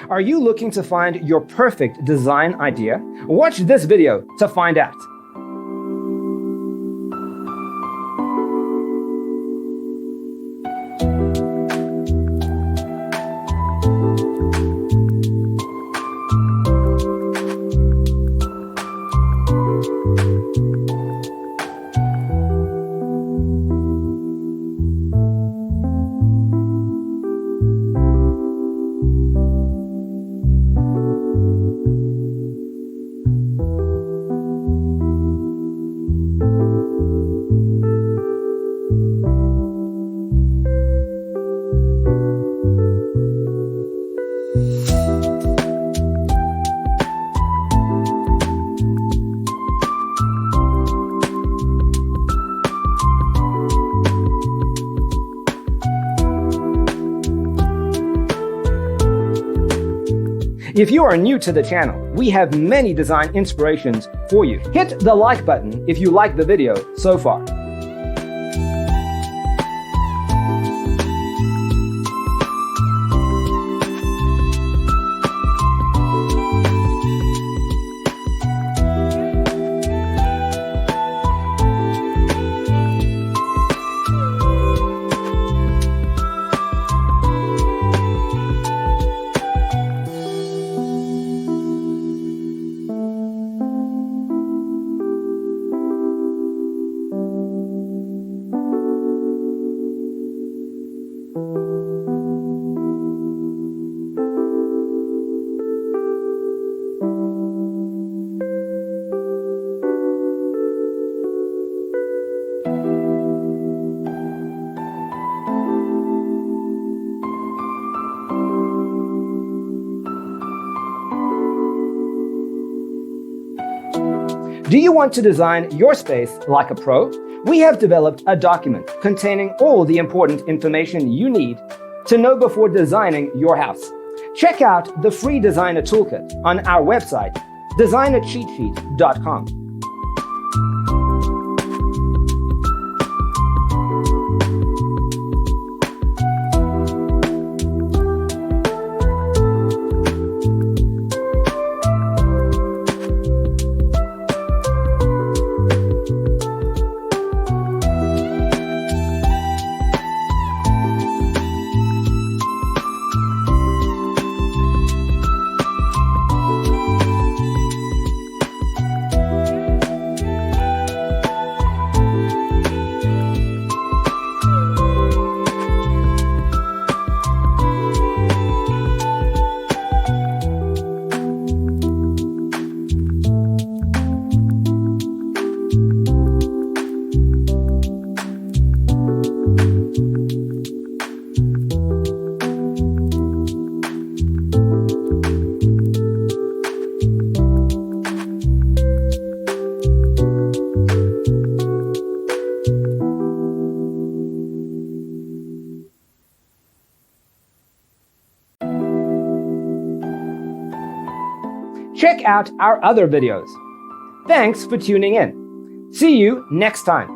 Are you looking to find your perfect design idea? Watch this video to find out. If you are new to the channel, we have many design inspirations for you. Hit the like button if you like the video so far. Do you want to design your space like a pro? We have developed a document containing all the important information you need to know before designing your house. Check out the free designer toolkit on our website, designercheatsheet.com. Check out our other videos. Thanks for tuning in. See you next time.